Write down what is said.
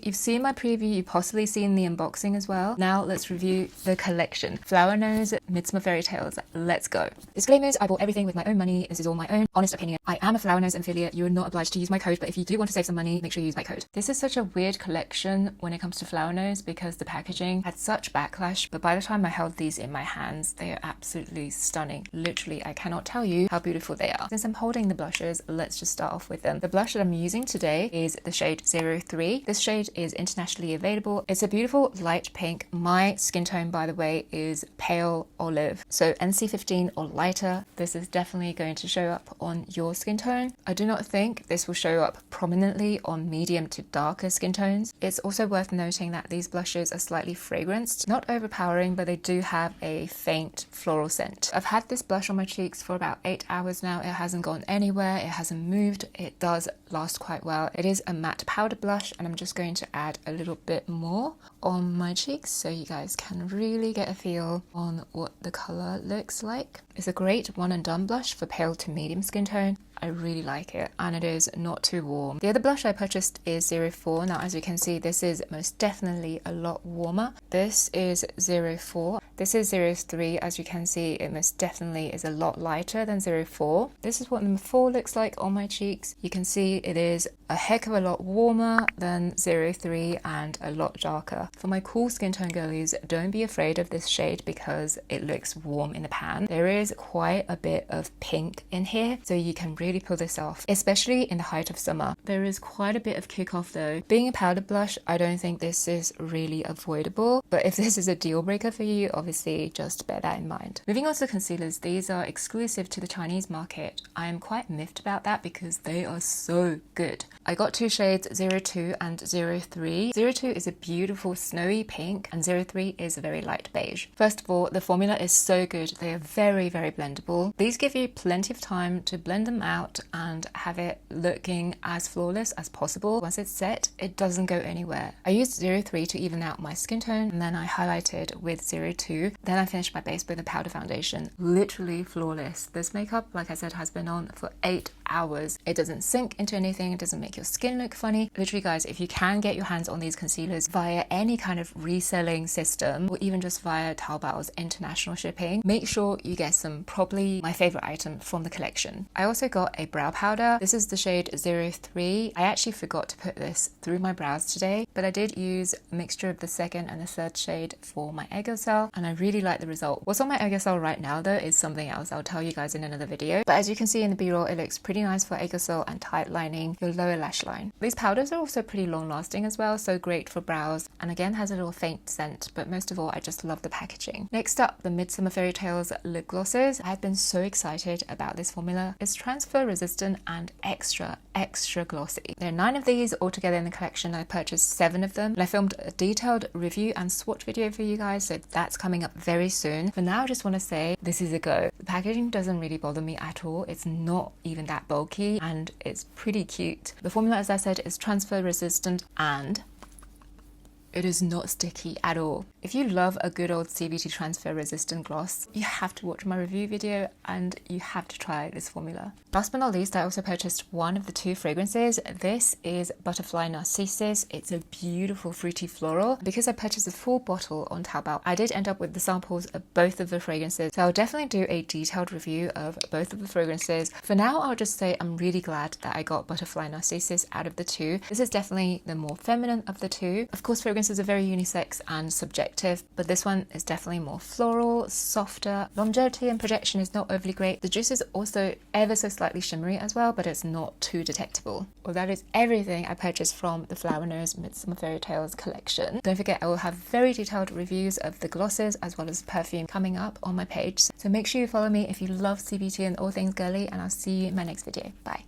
You've seen my preview, you've possibly seen the unboxing as well. Now let's review the collection. Flower Nose, Midsummer Fairytales, let's go. Disclaimers, I bought everything with my own money. This is all my own honest opinion. I am a Flower Nose affiliate. You are not obliged to use my code, but if you do want to save some money, make sure you use my code. This is such a weird collection when it comes to Flower Nose because the packaging had such backlash, but by the time I held these in my hands, they are absolutely stunning. Literally, I cannot tell you how beautiful they are. Since I'm holding the blushes, let's just start off with them. The blush that I'm using today is the shade 03. This shade is internationally available. It's a beautiful light pink. My skin tone, by the way, is pale olive, so NC15 or lighter. This is definitely going to show up on your skin tone. I do not think this will show up prominently on medium to darker skin tones. It's also worth noting that these blushes are slightly fragranced, not overpowering, but they do have a faint floral scent. I've had this blush on my cheeks for about 8 hours now. It hasn't gone anywhere, it hasn't moved. It does last quite well. It is a matte powder blush, and I'm just going to add a little bit more on my cheeks so you guys can really get a feel on what the color looks like. It's a great one and done blush for pale to medium skin tone. I really like it, and it is not too warm. The other blush I purchased is 04. Now, as you can see, this is most definitely a lot warmer. This is 04. This is 03. As you can see, it most definitely is a lot lighter than 04. This is what number 4 looks like on my cheeks. You can see it is a heck of a lot warmer than 03 and a lot darker. For my cool skin tone girlies, don't be afraid of this shade because it looks warm in the pan. There is quite a bit of pink in here, so you can really pull this off, especially in the height of summer. There is quite a bit of kick off though. Being a powder blush, I don't think this is really avoidable, but if this is a deal breaker for you, obviously just bear that in mind. Moving on to concealers, these are exclusive to the Chinese market. I am quite miffed about that because they are so good. I got 2 shades, 02 and 03. 02 is a beautiful snowy pink and 03 is a very light beige. First of all, the formula is so good. They are very, very blendable. These give you plenty of time to blend them out and have it looking as flawless as possible. Once it's set, it doesn't go anywhere. I used 03 to even out my skin tone, and then I highlighted with 02. Then I finished my base with a powder foundation. Literally flawless. This makeup, like I said, has been on for 8 hours. It doesn't sink into anything. It doesn't make your skin look funny. Literally, guys, if you can get your hands on these concealers via any kind of reselling system or even just via Taobao's international shipping, make sure you get some, probably my favorite item from the collection. I also got a brow powder. This is the shade 03. I actually forgot to put this through my brows today, but I did use a mixture of the second and the third shade for my egg cell, and I really like the result. What's on my egg cell right now though is something else. I'll tell you guys in another video, but as you can see in the b-roll, it looks pretty nice for egg cell and tight lining your lower lash line. These powders are also pretty long lasting as well, so great for brows, and again has a little faint scent, but most of all I just love the packaging. Next up, the Midsummer Fairytales lip glosses. I've been so excited about this formula. It's transfer resistant and extra glossy. There are 9 of these altogether in the collection. I purchased 7 of them, and I filmed a detailed review and swatch video for you guys, so that's coming up very soon. For now, I just want to say this is a go. The packaging doesn't really bother me at all. It's not even that bulky and it's pretty cute. The formula, as I said, is transfer resistant and it is not sticky at all. If you love a good old Cbeauty transfer resistant gloss, you have to watch my review video and you have to try this formula. Last but not least, I also purchased one of the 2 fragrances. This is Butterfly Narcissus. It's a beautiful fruity floral. Because I purchased a full bottle on Taobao, I did end up with the samples of both of the fragrances, so I'll definitely do a detailed review of both of the fragrances. For now, I'll just say I'm really glad that I got Butterfly Narcissus out of the 2. This is definitely the more feminine of the 2. Of course, fragrances are very unisex and subjective, but this one is definitely more floral, softer. Longevity and projection is not overly great. The juice is also ever so slightly shimmery as well, but it's not too detectable. Well, that is everything I purchased from the Flower Nose Midsummer Fairytales collection. Don't forget, I will have very detailed reviews of the glosses as well as perfume coming up on my page, so make sure you follow me if you love Cbeauty and all things girly, and I'll see you in my next video. Bye.